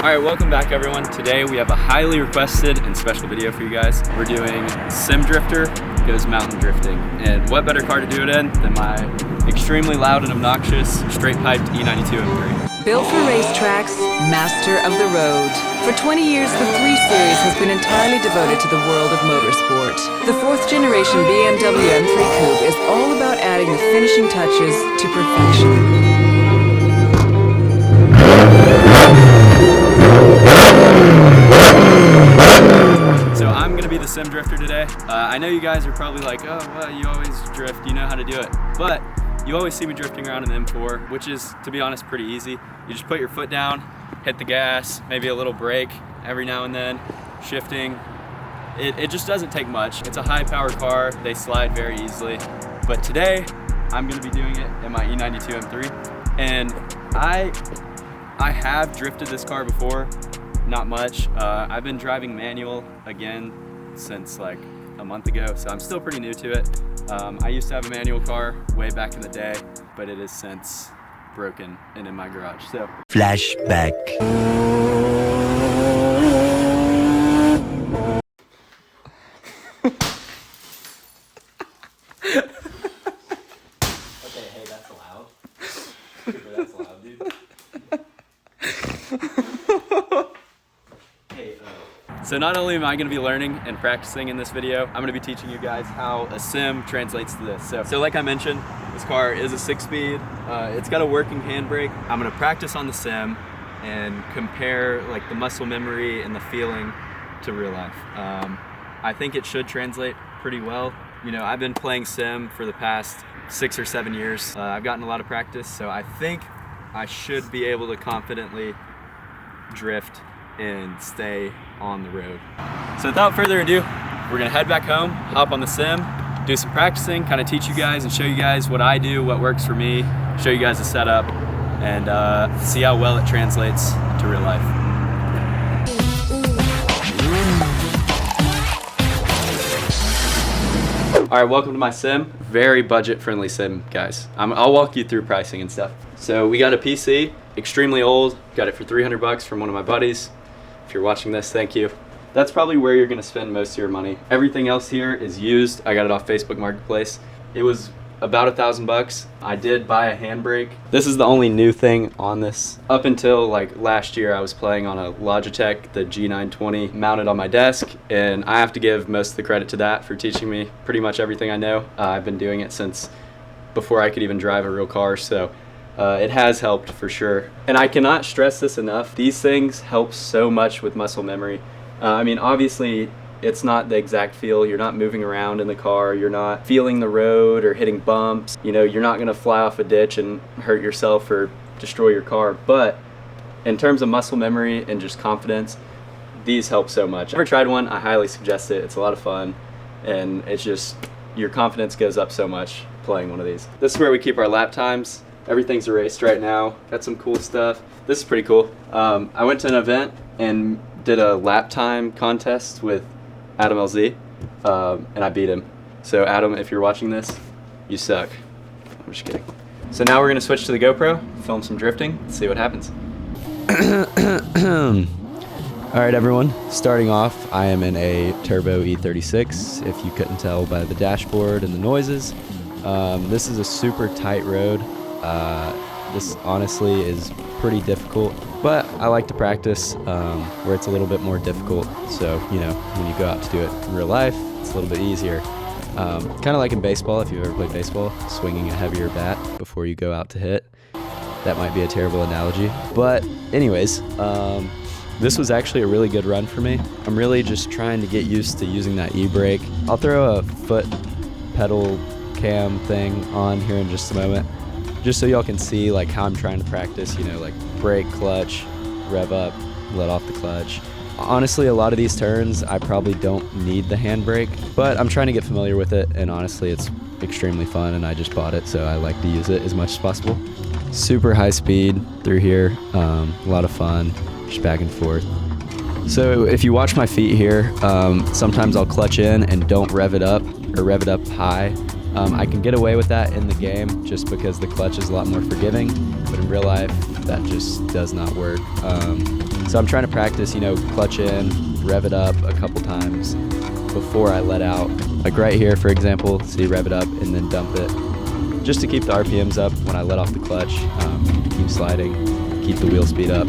Alright, welcome back everyone. Today we have a highly requested and special video for you guys. We're doing Sim Drifter goes mountain drifting. And what better car to do it in than my extremely loud and obnoxious straight piped E92 M3. Built for racetracks, master of the road. For 20 years, the 3 Series has been entirely devoted to the world of motorsport. The 4th generation BMW M3 Coupe is all about adding the finishing touches to perfection. So I'm gonna be the sim drifter today. I know you guys are probably like, oh, well, you always drift, you know how to do it. But you always see me drifting around in the M4, which is, to be honest, pretty easy. You just put your foot down, hit the gas, maybe a little brake every now and then, shifting. It just doesn't take much. It's a high-powered car. They slide very easily. But today, I'm gonna be doing it in my E92 M3. And I have drifted this car before. Not much. I've been driving manual again since like a month ago, so I'm still pretty new to it. I used to have a manual car way back in the day, but it is since broken and in my garage. So flashback. Okay, hey, that's loud. That's loud, dude. So not only am I going to be learning and practicing in this video, I'm going to be teaching you guys how a sim translates to this. So like I mentioned, this car is a 6-speed. It's got a working handbrake. I'm going to practice on the sim and compare like the muscle memory and the feeling to real life. I think it should translate pretty well. You know, I've been playing sim for the past 6 or 7 years. I've gotten a lot of practice, so I think I should be able to confidently drift and stay on the road. So without further ado, we're gonna head back home, hop on the sim, do some practicing, kind of teach you guys and show you guys what I do, what works for me, show you guys the setup, and see how well it translates to real life. All right, welcome to my sim. Very budget-friendly sim, guys. I'll walk you through pricing and stuff. So we got a PC, extremely old, got it for 300 bucks from one of my buddies. If you're watching this, thank you. That's probably where you're gonna spend most of your money. Everything else here is used. I got it off Facebook Marketplace. It was about 1,000 bucks. I did buy a handbrake. This is the only new thing on this. Up until like last year, I was playing on a Logitech, the G920, mounted on my desk, and I have to give most of the credit to that for teaching me pretty much everything I know. I've been doing it since before I could even drive a real car, so it has helped for sure. And I cannot stress this enough. These things help so much with muscle memory. I mean, obviously, it's not the exact feel. You're not moving around in the car. You're not feeling the road or hitting bumps. You know, you're not gonna fly off a ditch and hurt yourself or destroy your car. But in terms of muscle memory and just confidence, these help so much. If you've ever tried one, I highly suggest it. It's a lot of fun, and it's just, your confidence goes up so much playing one of these. This is where we keep our lap times. Everything's erased right now. Got some cool stuff. This is pretty cool. I went to an event and did a lap time contest with Adam LZ, and I beat him. So Adam, if you're watching this, you suck. I'm just kidding. So now we're gonna switch to the GoPro, film some drifting, see what happens. All right, everyone, starting off, I am in a Turbo E36, if you couldn't tell by the dashboard and the noises. This is a super tight road. This honestly is pretty difficult, but I like to practice where it's a little bit more difficult. So, you know, when you go out to do it in real life, it's a little bit easier. Kind of like in baseball, if you've ever played baseball, swinging a heavier bat before you go out to hit. That might be a terrible analogy. But anyways, this was actually a really good run for me. I'm really just trying to get used to using that e-brake. I'll throw a foot pedal cam thing on here in just a moment, just so y'all can see like how I'm trying to practice, you know, like brake, clutch, rev up, let off the clutch. Honestly, a lot of these turns, I probably don't need the handbrake, but I'm trying to get familiar with it, and honestly, it's extremely fun, and I just bought it, so I like to use it as much as possible. Super high speed through here, a lot of fun, just back and forth. So if you watch my feet here, sometimes I'll clutch in and don't rev it up, or rev it up high. I can get away with that in the game just because the clutch is a lot more forgiving, but in real life, that just does not work. So I'm trying to practice, clutch in, rev it up a couple times before I let out. Like right here, for example, see, rev it up and then dump it, just to keep the RPMs up when I let off the clutch, keep sliding, keep the wheel speed up.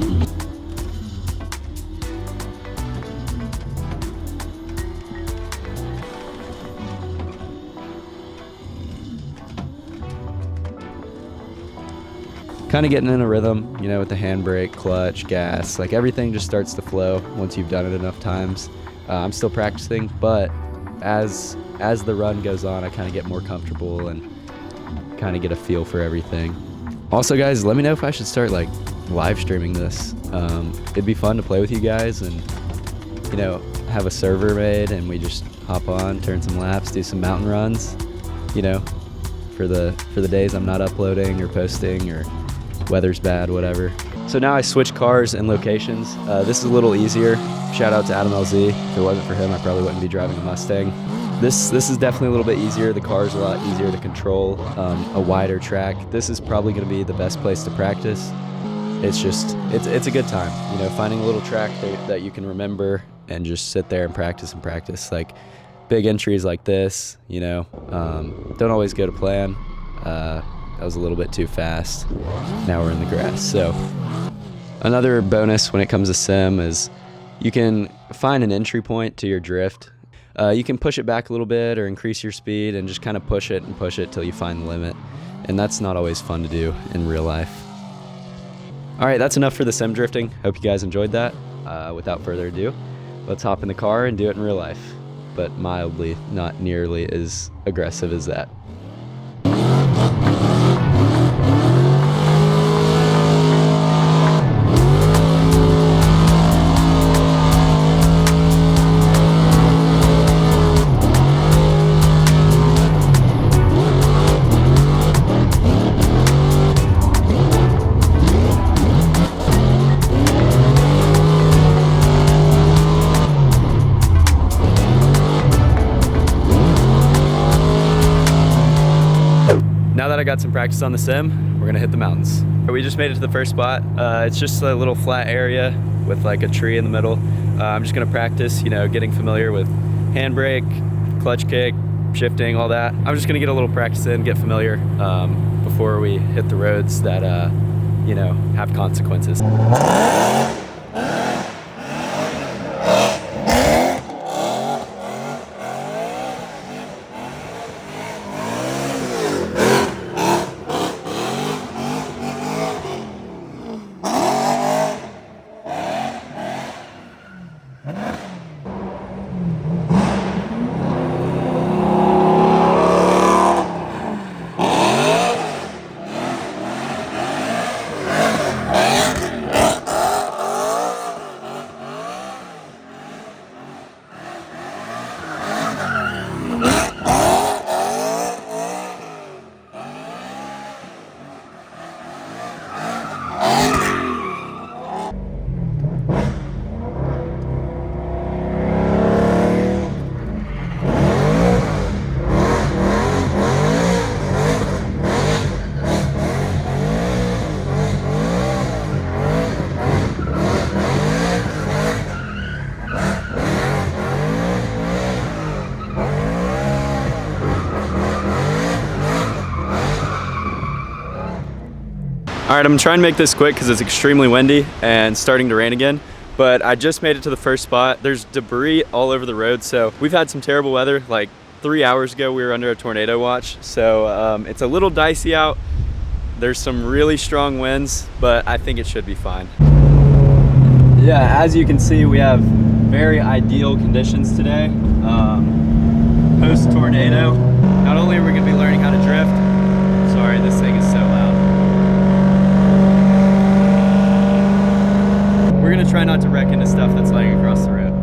Kind of getting in a rhythm, with the handbrake, clutch, gas, like everything just starts to flow once you've done it enough times. I'm still practicing, but as the run goes on, I kind of get more comfortable and kind of get a feel for everything. Also, guys, let me know if I should start like live streaming this. It'd be fun to play with you guys and have a server made and we just hop on, turn some laps, do some mountain runs, for the days I'm not uploading or posting or weather's bad, whatever. So now I switch cars and locations. This is a little easier. Shout out to Adam LZ. If it wasn't for him, I probably wouldn't be driving a Mustang. This is definitely a little bit easier. The car's a lot easier to control, a wider track. This is probably going to be the best place to practice. It's a good time, finding a little track that you can remember and just sit there and practice. Like big entries like this, don't always go to plan. That was a little bit too fast. Now we're in the grass. So another bonus when it comes to sim is you can find an entry point to your drift. You can push it back a little bit or increase your speed and just kind of push it till you find the limit. And that's not always fun to do in real life. All right, that's enough for the sim drifting. Hope you guys enjoyed that. Without further ado, let's hop in the car and do it in real life, but mildly, not nearly as aggressive as that. Now that I got some practice on the sim, we're gonna hit the mountains. We just made it to the first spot. It's just a little flat area with like a tree in the middle. I'm just gonna practice, getting familiar with handbrake, clutch kick, shifting, all that. I'm just gonna get a little practice in, get familiar before we hit the roads that, have consequences. All right, I'm trying to make this quick because it's extremely windy and starting to rain again, but I just made it to the first spot. There's debris all over the road, so we've had some terrible weather. Like 3 hours ago, we were under a tornado watch, so it's a little dicey out. There's some really strong winds, but I think it should be fine. Yeah, as you can see, we have very ideal conditions today. Post-tornado, not only are we gonna be learning how to drift, sorry, this thing is so loud. We're gonna try not to wreck into stuff that's laying across the road.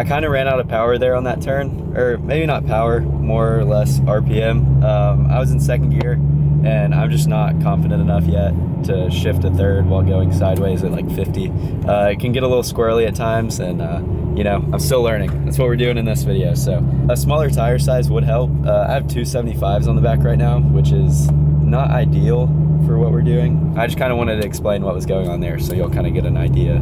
kind of ran out of power there on that turn, or maybe not power, more or less RPM. I was in second gear, and I'm just not confident enough yet to shift to third while going sideways at like 50. It can get a little squirrely at times, and you know, I'm still learning. That's what we're doing in this video. So a smaller tire size would help. I have 275s on the back right now, which is not ideal for what we're doing. I just kind of wanted to explain what was going on there so you'll kind of get an idea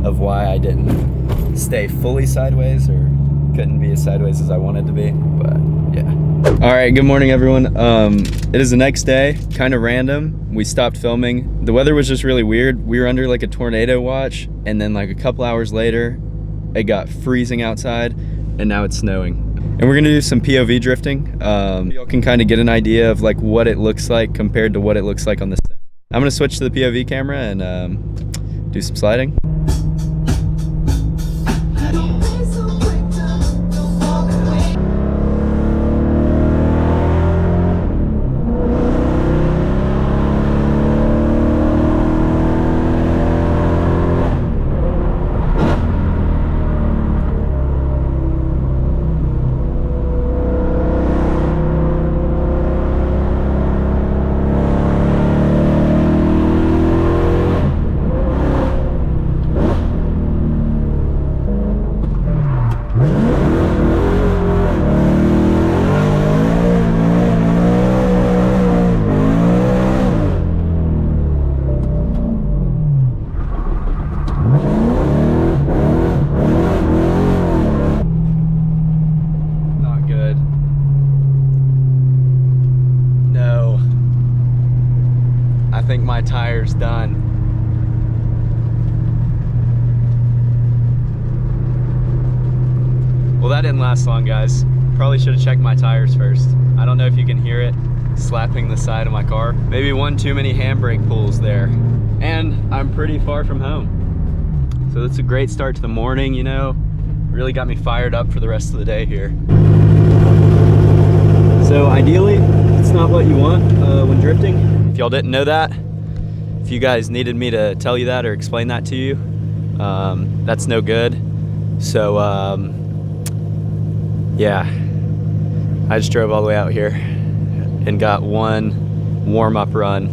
of why I didn't stay fully sideways or couldn't be as sideways as I wanted to be, but yeah. All right, good morning everyone. It is the next day, kind of random. We stopped filming. The weather was just really weird. We were under like a tornado watch, and then like a couple hours later, it got freezing outside, and now it's snowing. And we're gonna do some POV drifting. Y'all can kind of get an idea of like what it looks like compared to what it looks like on the set. I'm gonna switch to the POV camera and do some sliding. I think my tire's done. Well, that didn't last long, guys. Probably should have checked my tires first. I don't know if you can hear it slapping the side of my car. Maybe one too many handbrake pulls there. And I'm pretty far from home. So that's a great start to the morning, you know. Really got me fired up for the rest of the day here. So ideally, it's not what you want when drifting. If y'all didn't know that, if you guys needed me to tell you that or explain that to you, that's no good. So yeah, I just drove all the way out here and got one warm-up run.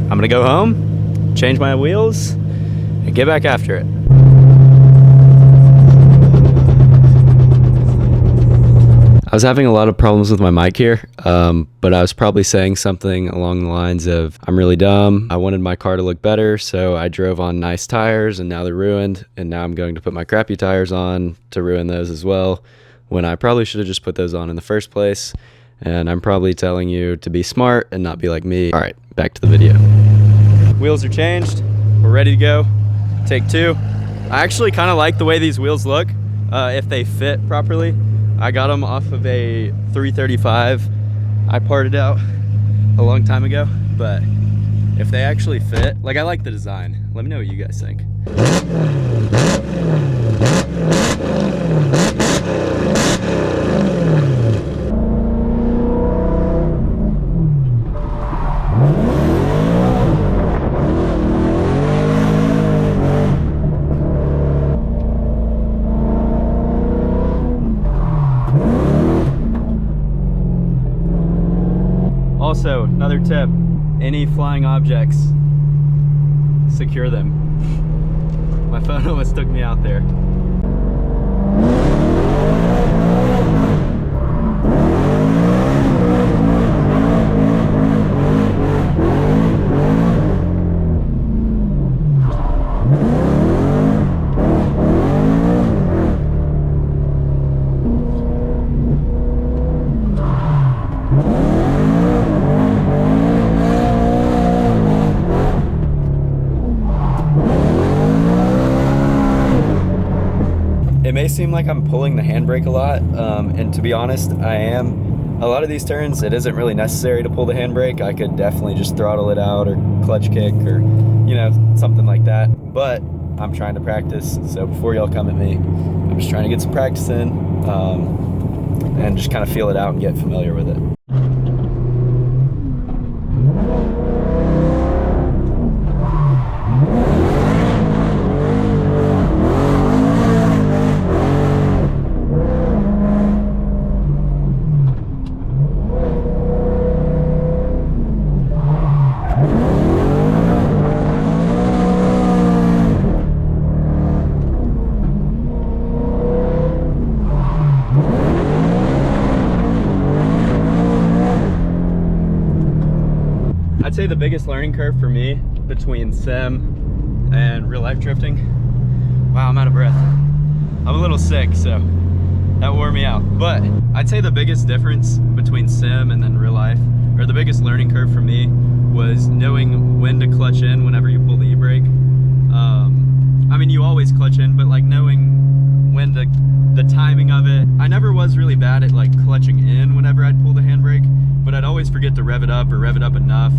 I'm gonna go home, change my wheels, and get back after it. I was having a lot of problems with my mic here, but I was probably saying something along the lines of, I'm really dumb, I wanted my car to look better, so I drove on nice tires and now they're ruined, and now I'm going to put my crappy tires on to ruin those as well, when I probably should have just put those on in the first place. And I'm probably telling you to be smart and not be like me. All right, back to the video. Wheels are changed, we're ready to go. Take two. I actually kind of like the way these wheels look, if they fit properly. I got them off of a 335 I parted out a long time ago, but if they actually fit, like, I like the design. Let me know what you guys think. Also, another tip, any flying objects, secure them. My phone almost took me out there. It may seem like I'm pulling the handbrake a lot, and to be honest, I am. A lot of these turns, it isn't really necessary to pull the handbrake. I could definitely just throttle it out or clutch kick or, you know, something like that. But I'm trying to practice, so before y'all come at me, I'm just trying to get some practice in and just kind of feel it out and get familiar with it. I'd say the biggest learning curve for me between sim and real life drifting. Wow, I'm out of breath. I'm a little sick, so that wore me out. But I'd say the biggest difference between sim and then real life, or the biggest learning curve for me, was knowing when to clutch in whenever you pull the e-brake. I mean, you always clutch in, but like knowing when to, the timing of it. I never was really bad at like clutching in whenever I'd pull the handbrake, but I'd always forget to rev it up or rev it up enough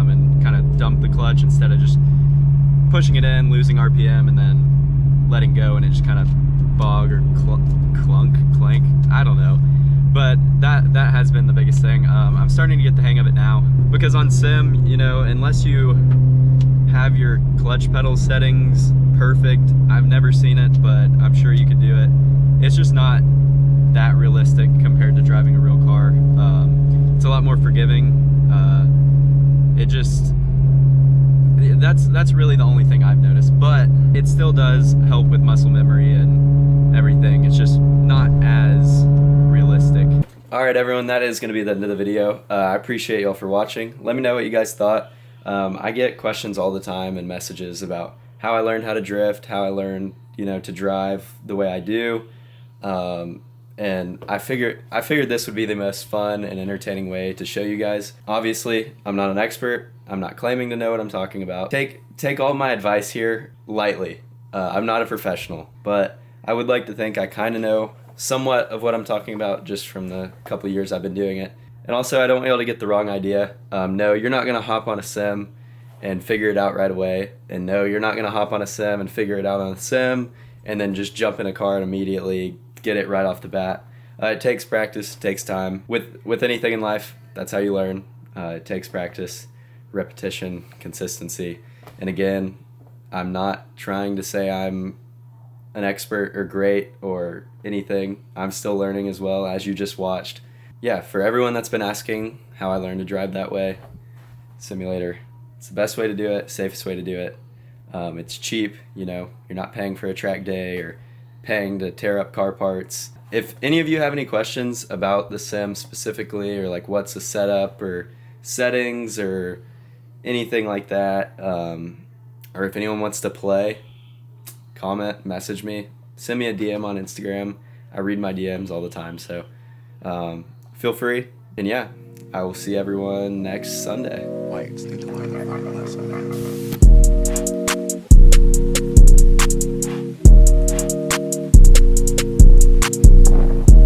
and kind of dump the clutch instead of just pushing it in, losing RPM, and then letting go, and it just kind of bog or clank, I don't know. But that has been the biggest thing. I'm starting to get the hang of it now, because on sim, you know, unless you have your clutch pedal settings perfect, I've never seen it, but I'm sure you could do it. It's just not that realistic compared to driving a real car. It's a lot more forgiving. It just, that's really the only thing I've noticed, but it still does help with muscle memory and everything. It's just not as realistic. All right, everyone, that is going to be the end of the video. I appreciate y'all for watching. Let me know what you guys thought. I get questions all the time and messages about how I learned how to drift, how I learned, you know, to drive the way I do. And I figured this would be the most fun and entertaining way to show you guys. Obviously, I'm not an expert. I'm not claiming to know what I'm talking about. Take all my advice here lightly. I'm not a professional, but I would like to think I kind of know somewhat of what I'm talking about just from the couple years I've been doing it. And also, I don't want y'all to get the wrong idea. No, you're not going to hop on a sim and figure it out right away. And no, you're not going to hop on a sim and figure it out on a sim and then just jump in a car and immediately get it right off the bat. It takes practice, it takes time. With anything in life, that's how you learn. It takes practice, repetition, consistency. And again, I'm not trying to say I'm an expert or great or anything. I'm still learning as well, as you just watched. Yeah, for everyone that's been asking how I learned to drive that way, simulator. It's the best way to do it, safest way to do it. It's cheap, you know, you're not paying for a track day or paying to tear up car parts. If any of you have any questions about the sim specifically, or like what's the setup or settings or anything like that, or if anyone wants to play, comment, message me, send me a DM on Instagram. I read my DMs all the time, so feel free. And yeah, I will see everyone next Sunday. Whites need to learn their art lesson.